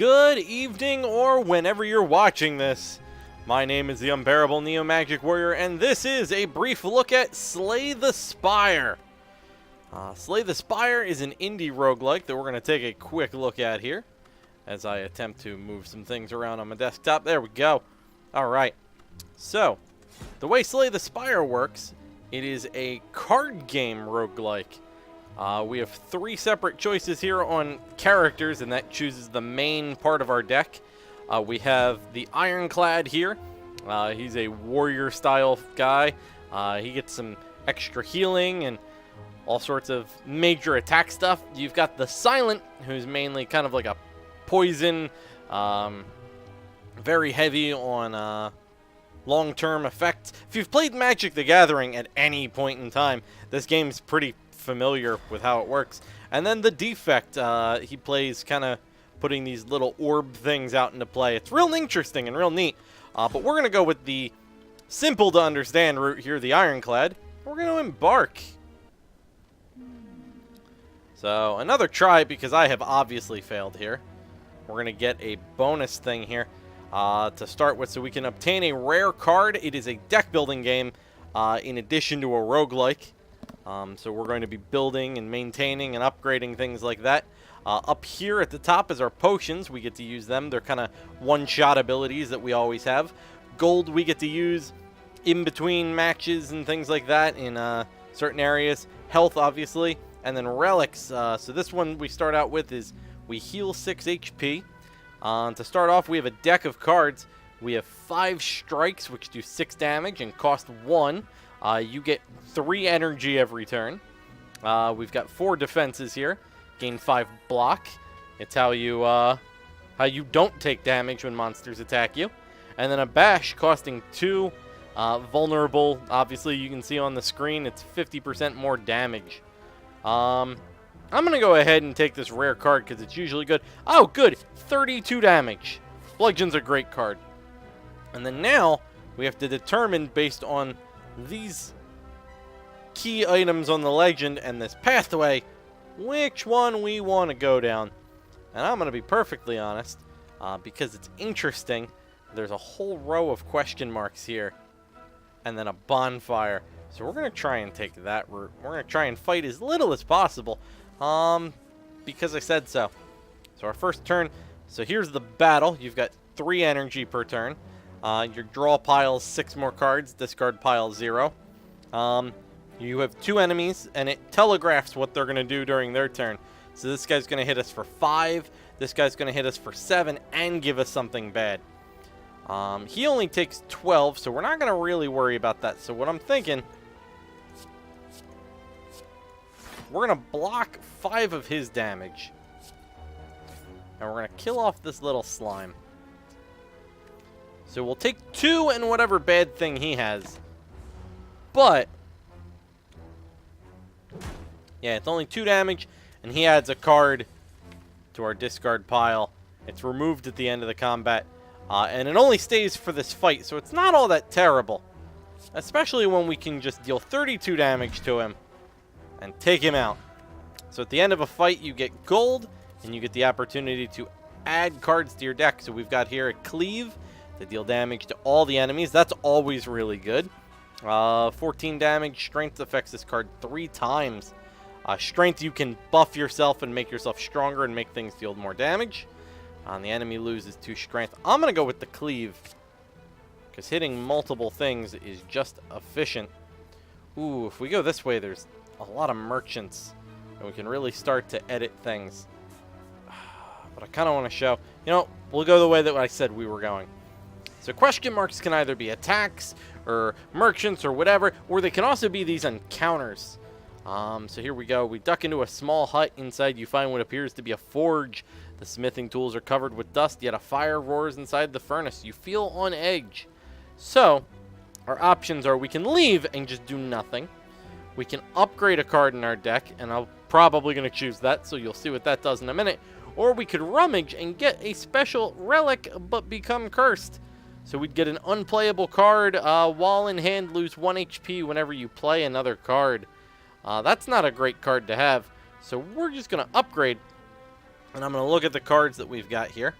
Good evening, or whenever you're watching this. My name is the Unbearable Neo Magic Warrior, and this is a brief look at Slay the Spire. Slay the Spire is an indie roguelike that we're going to take a quick look at here as I attempt to move some things around on my desktop. There we go. Alright, so the way Slay the Spire works, it is a card game roguelike. We have three separate choices here on characters, and that chooses the main part of our deck. We have the Ironclad here. He's a warrior-style guy. He gets some extra healing and all sorts of major attack stuff. You've got the Silent, who's mainly kind of like a poison, very heavy on long-term effects. If you've played Magic the Gathering at any point in time, this game's pretty familiar with how it works. And then the Defect, he plays kind of putting these little orb things out into play. It's real interesting and real neat. But we're going to go with the simple to understand route here, the Ironclad. We're going to embark. So another try, because I have obviously failed here. We're going to get a bonus thing here to start with, so we can obtain a rare card. It is a deck building game in addition to a roguelike. So we're going to be building and maintaining and upgrading things like that. Up here at the top is our potions. We get to use them. They're kind of one-shot abilities that we always have. Gold we get to use in between matches and things like that in certain areas. Health, obviously. And then relics. So this one we start out with is we heal 6 HP. To start off, we have a deck of cards. We have 5 strikes, which do 6 damage and cost 1. You get 3 energy every turn. We've got 4 defenses here. Gain 5 block. It's how you don't take damage when monsters attack you. And then a bash costing 2. Vulnerable. Obviously, you can see on the screen it's 50% more damage. I'm going to go ahead and take this rare card because it's usually good. Oh, good. 32 damage. Bludgeon's a great card. And then now we have to determine based on these key items on the legend and this pathway which one we want to go down. And I'm going to be perfectly honest, because it's interesting. There's a whole row of question marks here and then a bonfire, so we're going to try and take that route. We're going to try and fight as little as possible, because I said so. So our first turn, so here's the battle. You've got 3 energy per turn. Your draw pile's 6 more cards, discard pile 0. You have 2 enemies, and it telegraphs what they're going to do during their turn. So this guy's going to hit us for 5, this guy's going to hit us for 7, and give us something bad. He only takes 12, so we're not going to really worry about that. So what I'm thinking, we're going to block 5 of his damage. And we're going to kill off this little slime. So we'll take 2 and whatever bad thing he has. But yeah, it's only 2 damage, and he adds a card to our discard pile. It's removed at the end of the combat, and it only stays for this fight, so it's not all that terrible. Especially when we can just deal 32 damage to him and take him out. So at the end of a fight, you get gold, and you get the opportunity to add cards to your deck. So we've got here a Cleave to deal damage to all the enemies. That's always really good. 14 damage. Strength affects this card 3 times. Strength, you can buff yourself and make yourself stronger and make things deal more damage. The enemy loses 2 strength. I'm going to go with the Cleave, because hitting multiple things is just efficient. Ooh, if we go this way, there's a lot of merchants, and we can really start to edit things. But I kind of want to show, we'll go the way that I said we were going. So question marks can either be attacks or merchants or whatever, or they can also be these encounters. So here we go. We duck into a small hut. Inside you find what appears to be a forge. The smithing tools are covered with dust, yet a fire roars inside the furnace. You feel on edge. So our options are we can leave and just do nothing. We can upgrade a card in our deck, and I'm probably going to choose that, so you'll see what that does in a minute. Or we could rummage and get a special relic but become cursed. So we'd get an unplayable card, while in hand lose 1 HP whenever you play another card. That's not a great card to have, so we're just going to upgrade And I'm going to look at the cards that we've got here.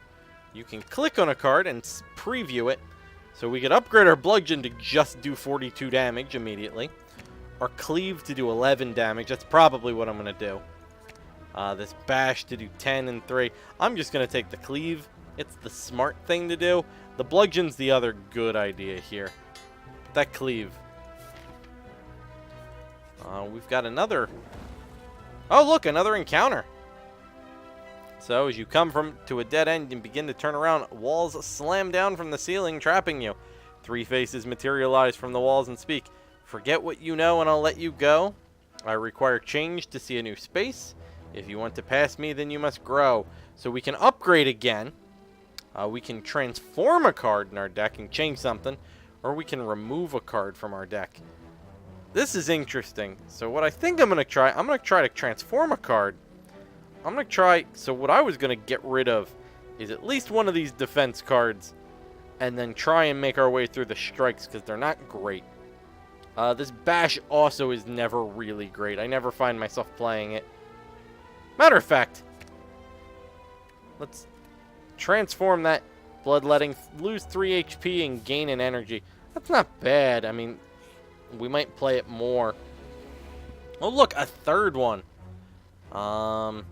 you can click on a card and preview it. So we could upgrade our Bludgeon to just do 42 damage immediately. Or Cleave to do 11 damage. That's probably what I'm going to do. This Bash to do 10 and 3. I'm just going to take the Cleave. It's the smart thing to do. The Bludgeon's the other good idea here. But that Cleave. We've got another... Oh, look, another encounter. So, as you come to a dead end and begin to turn around, walls slam down from the ceiling, trapping you. 3 faces materialize from the walls and speak. Forget what you know and I'll let you go. I require change to see a new space. If you want to pass me, then you must grow. So we can upgrade again. We can transform a card in our deck and change something. Or we can remove a card from our deck. This is interesting. So what I think I'm going to try to transform a card. I'm going to try, so what I was going to get rid of is at least one of these defense cards. And then try and make our way through the strikes because they're not great. This Bash also is never really great. I never find myself playing it. Matter of fact, let's transform that Bloodletting, lose 3 HP and gain an energy. That's not bad. I mean, we might play it more. Oh, look, a third one. So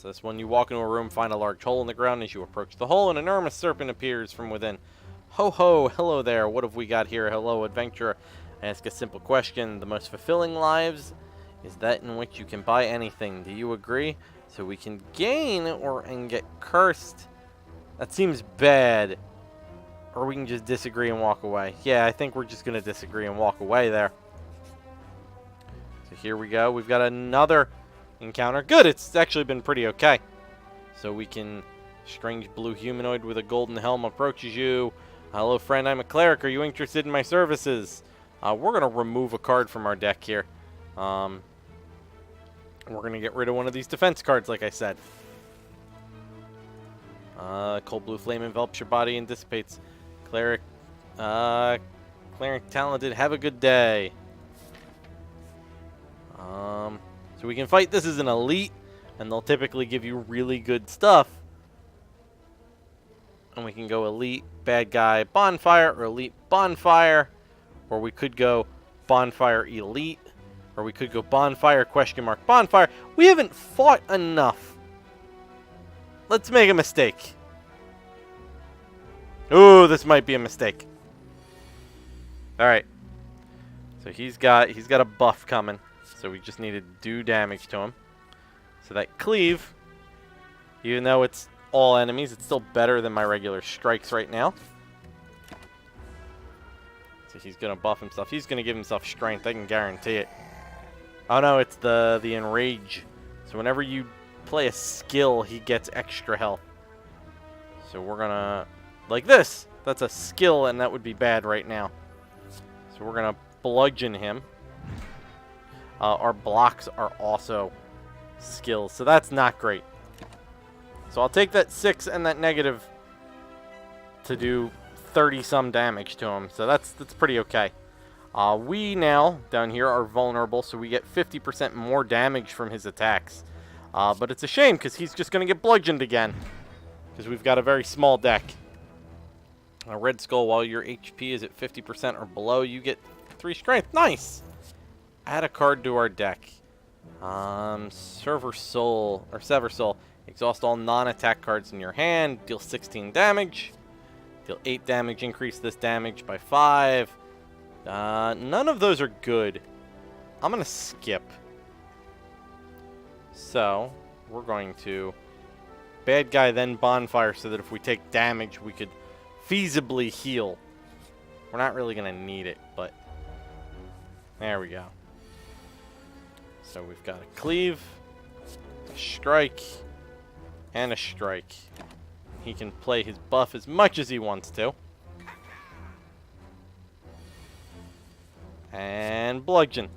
this one, you walk into a room, find a large hole in the ground. As you approach the hole, an enormous serpent appears from within. Ho ho, hello there. What have we got here? Hello, adventurer. Ask a simple question. The most fulfilling lives is that in which you can buy anything. Do you agree? So we can gain and get cursed. That seems bad. Or we can just disagree and walk away. Yeah, I think we're just going to disagree and walk away there. So here we go. We've got another encounter. Good, it's actually been pretty okay. So we can... Strange blue humanoid with a golden helm approaches you. Hello, friend. I'm a cleric. Are you interested in my services? We're going to remove a card from our deck here. We're going to get rid of one of these defense cards, like I said. Cold blue flame envelops your body and dissipates. Cleric talented. Have a good day. So we can fight. This is an elite, and they'll typically give you really good stuff. And we can go elite, bad guy, bonfire, or elite, bonfire. Or we could go bonfire, elite. Or we could go bonfire, question mark, bonfire. We haven't fought enough. Let's make a mistake. Ooh, this might be a mistake. Alright. So he's got a buff coming. So we just need to do damage to him. So that cleave, even though it's all enemies, it's still better than my regular strikes right now. So he's going to buff himself. He's going to give himself strength. I can guarantee it. Oh no, it's the enrage. So whenever you play a skill, he gets extra health. So we're going to... Like this. That's a skill, and that would be bad right now. So we're going to bludgeon him. Our blocks are also skills. So that's not great. So I'll take that 6 and that negative to do 30-some damage to him. So that's pretty okay. We now, down here, are vulnerable, so we get 50% more damage from his attacks. But it's a shame, because he's just going to get bludgeoned again. Because we've got a very small deck. A Red Skull, while your HP is at 50% or below, you get 3 strength. Nice! Add a card to our deck. Sever Soul. Exhaust all non-attack cards in your hand. Deal 16 damage. Deal 8 damage. Increase this damage by 5. None of those are good. I'm going to skip. So, we're going to... Bad guy, then bonfire, so that if we take damage, we could feasibly heal. We're not really going to need it, but... There we go. So we've got a cleave, a strike, and a strike. He can play his buff as much as he wants to. And bludgeon.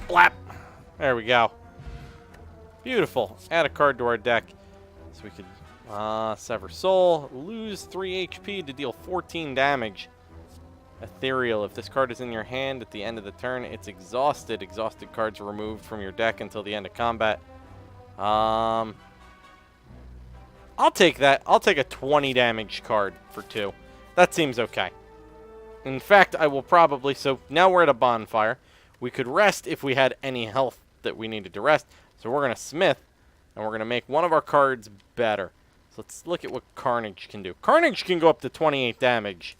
Blap! There we go. Beautiful. Add a card to our deck. So we could Sever Soul. Lose 3 HP to deal 14 damage. Ethereal. If this card is in your hand at the end of the turn, it's exhausted. Exhausted cards are removed from your deck until the end of combat. I'll take that. I'll take a 20 damage card for 2. That seems okay. In fact, I will probably... So now we're at a bonfire. We could rest if we had any health that we needed to rest. So we're going to smith, and we're going to make one of our cards better. So let's look at what Carnage can do. Carnage can go up to 28 damage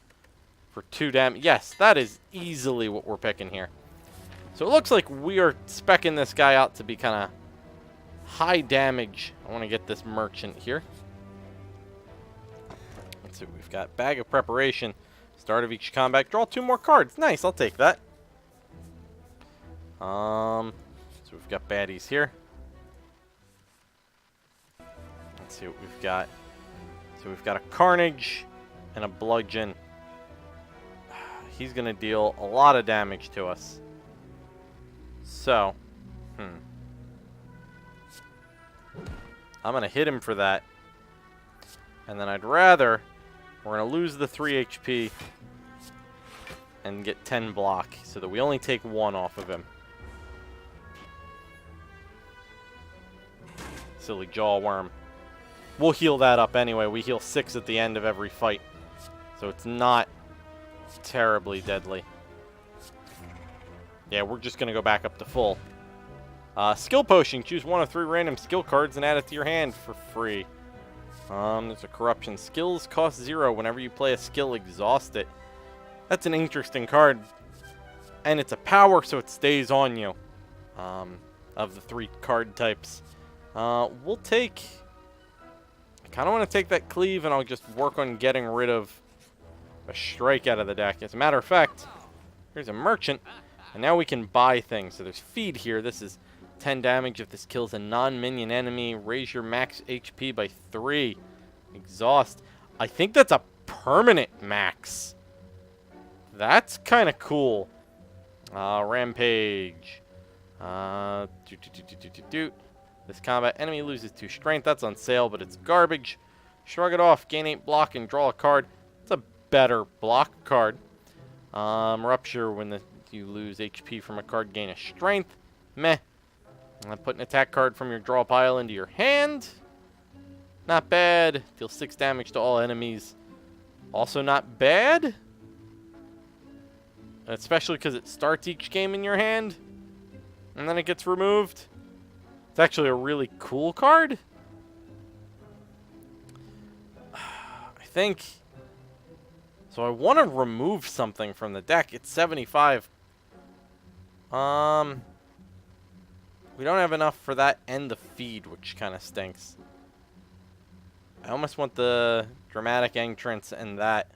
for 2 damage. Yes, that is easily what we're picking here. So it looks like we are speccing this guy out to be kind of high damage. I want to get this merchant here. Let's see what we've got. Bag of Preparation. Start of each combat. Draw 2 more cards. Nice, I'll take that. So we've got baddies here. Let's see what we've got. So we've got a Carnage and a Bludgeon. He's going to deal a lot of damage to us. So, I'm going to hit him for that. And then I'd rather... We're going to lose the 3 HP and get 10 block so that we only take 1 off of him. Silly jaw worm. We'll heal that up anyway. We heal 6 at the end of every fight. So it's not terribly deadly. Yeah, we're just going to go back up to full. Skill Potion. Choose 1 of 3 random skill cards and add it to your hand for free. There's a Corruption. Skills cost 0. Whenever you play a skill, exhaust it. That's an interesting card. And it's a power, so it stays on you. Of the 3 card types. We'll take... I kind of want to take that Cleave, and I'll just work on getting rid of a Strike out of the deck. As a matter of fact, here's a Merchant. And now we can buy things. So there's Feed here. This is 10 damage if this kills a non-minion enemy. Raise your max HP by 3. Exhaust. I think that's a permanent max. That's kind of cool. Rampage. This combat enemy loses 2 strength. That's on sale, but it's garbage. Shrug it off. Gain 8 block and draw a card. It's a better block card. Rupture. When you lose HP from a card, gain a strength. Meh. Put an attack card from your draw pile into your hand. Not bad. Deal 6 damage to all enemies. Also not bad. Especially because it starts each game in your hand. And then it gets removed. It's actually a really cool card. I think... So I want to remove something from the deck. It's 75. We don't have enough for that and the Feed, which kind of stinks. I almost want the Dramatic Entrance and that.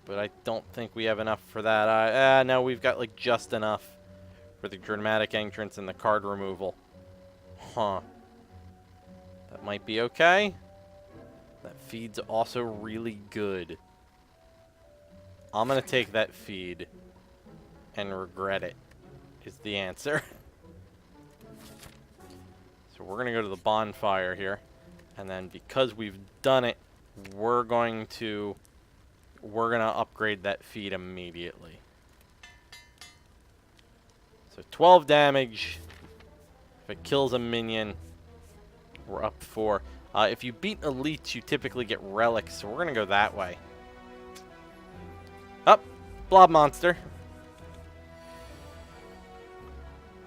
But I don't think we have enough for that. No, we've got like just enough for the Dramatic Entrance and the card removal. Huh. That might be okay. That Feed's also really good. I'm going to take that Feed and regret it, is the answer. So we're going to go to the bonfire here. And then because we've done it, we're going to upgrade that Feed immediately. So 12 damage. If it kills a minion, we're up 4. If you beat elites, you typically get relics, so we're going to go that way. Up, blob monster.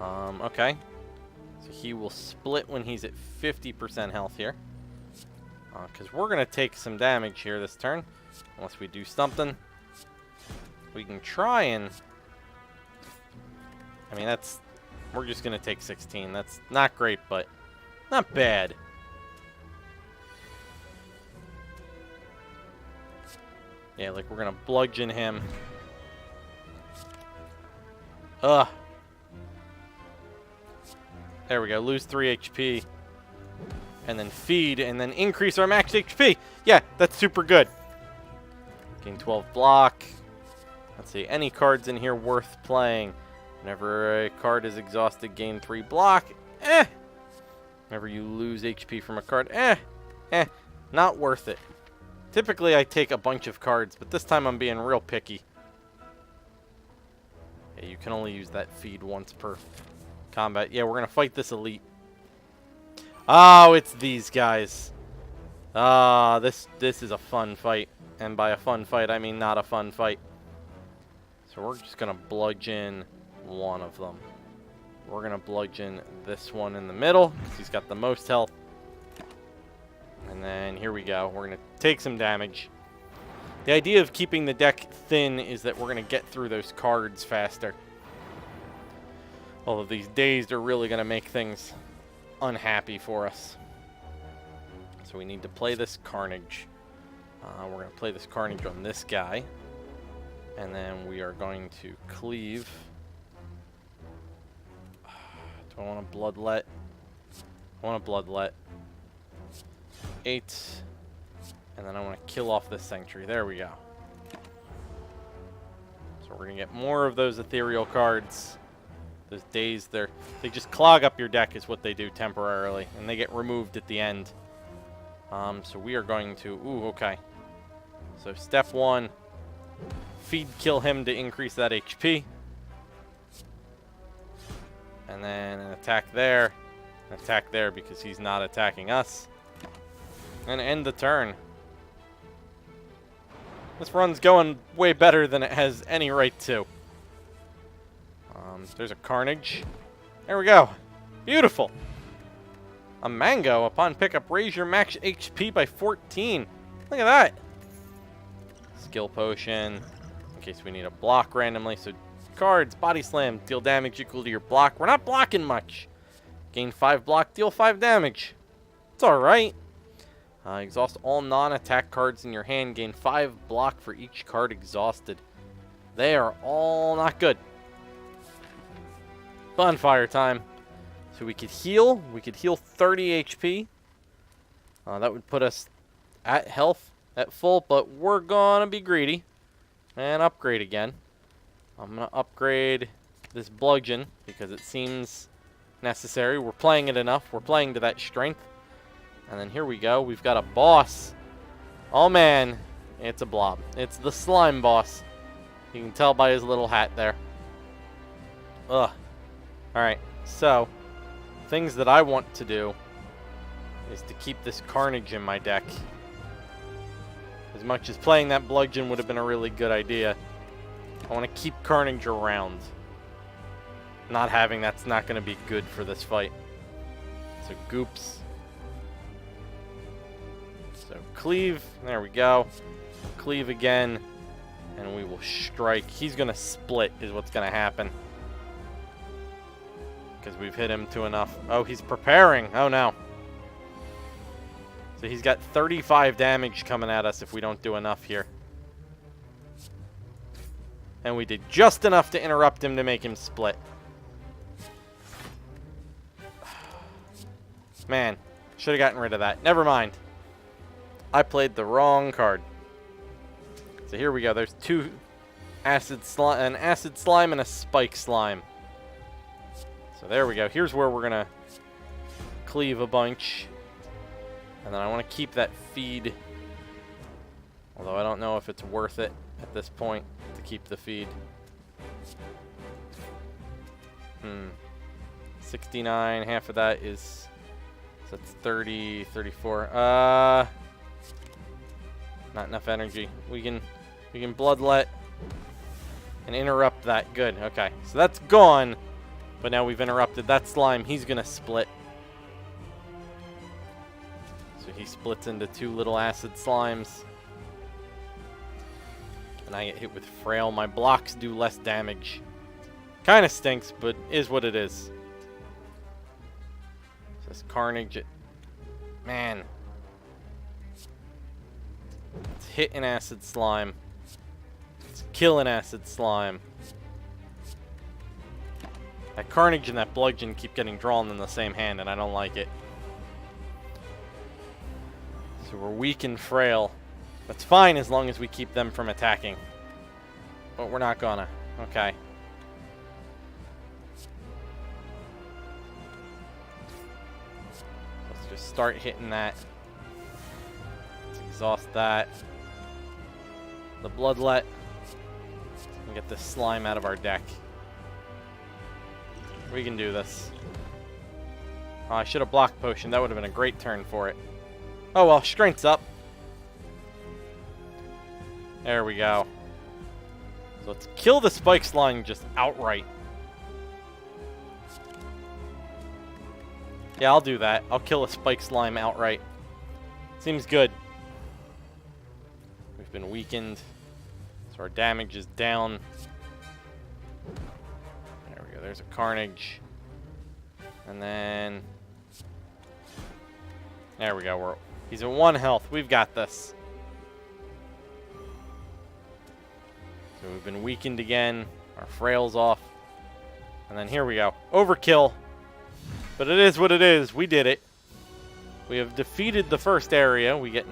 Okay. So he will split when he's at 50% health here. Because we're going to take some damage here this turn. Unless we do something. We can try and... I mean, that's... We're just going to take 16. That's not great, but not bad. Yeah, like we're going to bludgeon him. Ugh. There we go. Lose 3 HP. And then Feed, and then increase our max HP. Yeah, that's super good. Gain 12 block. Let's see. Any cards in here worth playing? Whenever a card is exhausted, gain 3 block. Whenever you lose HP from a card. Not worth it. Typically, I take a bunch of cards, but this time I'm being real picky. Yeah, you can only use that Feed once per combat. Yeah, we're going to fight this elite. Oh, it's these guys. This is a fun fight. And by a fun fight, I mean not a fun fight. So we're just going to bludgeon one of them. We're going to bludgeon this one in the middle, because he's got the most health. And then here we go. We're going to take some damage. The idea of keeping the deck thin is that we're going to get through those cards faster. All of these dazed are really going to make things unhappy for us. So we need to play this Carnage. We're going to play this Carnage on this guy. And then we are going to cleave. Do I want to bloodlet? I want to bloodlet. 8. And then I want to kill off this Sanctuary. There we go. So we're going to get more of those ethereal cards. Those days, they just clog up your deck is what they do temporarily. And they get removed at the end. So we are going to... Ooh, okay. So step 1. Feed kill him to increase that HP. And then an attack there. An attack there because he's not attacking us. And end the turn. This run's going way better than it has any right to. There's a Carnage. There we go. Beautiful. A Mango. Upon pickup, raise your max HP by 14. Look at that. Skill Potion. In case we need a block randomly. So cards, Body Slam, deal damage equal to your block. We're not blocking much. Gain 5 block, deal 5 damage. It's alright. Exhaust all non-attack cards in your hand. Gain 5 block for each card exhausted. They are all not good. Bonfire time. So we could heal. We could heal 30 HP. That would put us at health, at full, but we're gonna be greedy. And upgrade again. I'm gonna upgrade this bludgeon because it seems necessary. We're playing it enough. We're playing to that strength. And then here we go. We've got a boss. Oh man, it's a blob. It's the slime boss. You can tell by his little hat there. Ugh. Alright, so things that I want to do is to keep this Carnage in my deck. As much as playing that bludgeon would have been a really good idea, I want to keep Carnage around. Not having that's not going to be good for this fight. So Goops. So cleave. There we go. Cleave again. And we will strike. He's going to split is what's going to happen. Because we've hit him to enough. Oh, he's preparing. Oh, no. So he's got 35 damage coming at us if we don't do enough here. And we did just enough to interrupt him to make him split. Man, should have gotten rid of that. Never mind. I played the wrong card. So here we go. There's two an acid slime and a spike slime. So there we go. Here's where we're going to cleave a bunch. And then I want to keep that feed. Although I don't know if it's worth it at this point to keep the feed. 69. Half of that is... So that's 30, 34. Not enough energy. We can bloodlet and interrupt that. Good. Okay. So that's gone. But now we've interrupted that slime. He's going to split. So he splits into 2 little acid slimes. And I get hit with frail. My blocks do less damage. Kind of stinks, but is what it is. So this Carnage. Man. Let's hit an acid slime. Let's kill an acid slime. That Carnage and that bludgeon keep getting drawn in the same hand, and I don't like it. So we're weak and frail. That's fine as long as we keep them from attacking. But we're not gonna. Okay. Let's just start hitting that. Let's exhaust that. The bloodlet. And get this slime out of our deck. We can do this. Oh, I should have blocked potion. That would have been a great turn for it. Oh well, strength's up. There we go. So let's kill the spike slime just outright. Yeah, I'll do that. I'll kill a spike slime outright. Seems good. We've been weakened, so our damage is down. There we go. There's a carnage. And then... there we go. He's at 1 health. We've got this. So we've been weakened again. Our frail's off. And then here we go. Overkill. But it is what it is. We did it. We have defeated the first area. We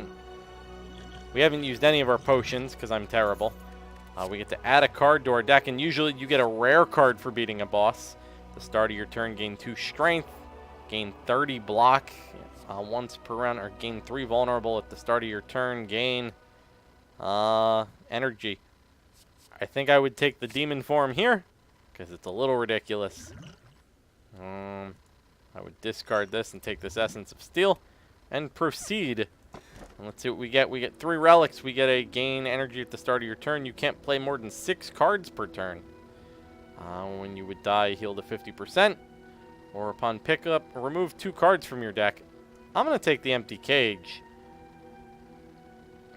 haven't used any of our potions because I'm terrible. We get to add a card to our deck, and usually you get a rare card for beating a boss. At the start of your turn, gain 2 strength, gain 30 block once per round, or gain 3 vulnerable at the start of your turn, gain energy. I think I would take the demon form here because it's a little ridiculous. I would discard this and take this Essence of Steel and proceed. And let's see what we get. We get 3 relics. We get a gain energy at the start of your turn. You can't play more than 6 cards per turn. When you would die, heal to 50%. Or upon pickup, remove 2 cards from your deck. I'm going to take the empty cage,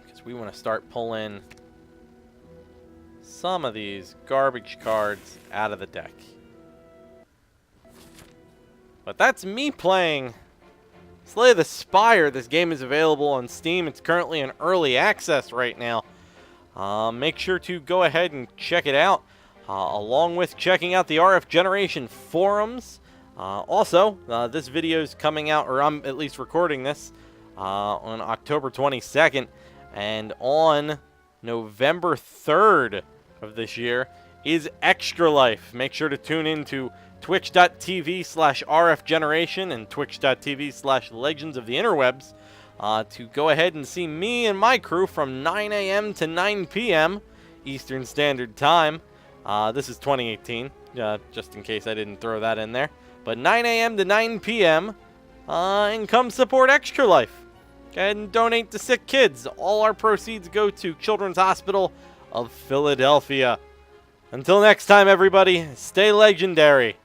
because we want to start pulling some of these garbage cards out of the deck. But that's me playing Slay the Spire. This game is available on Steam. It's currently in early access right now. Make sure to go ahead and check it out, along with checking out the RF Generation forums. Also, this video is coming out, or I'm at least recording this, on October 22nd. And on November 3rd of this year is Extra Life. Make sure to tune in to twitch.tv/rfgeneration and twitch.tv/legends of the interwebs to go ahead and see me and my crew from 9 a.m. to 9 p.m. Eastern Standard Time. This is 2018, just in case I didn't throw that in there. But 9 a.m. to 9 p.m. And come support Extra Life. Go ahead and donate to sick kids. All our proceeds go to Children's Hospital of Philadelphia. Until next time, everybody, stay legendary.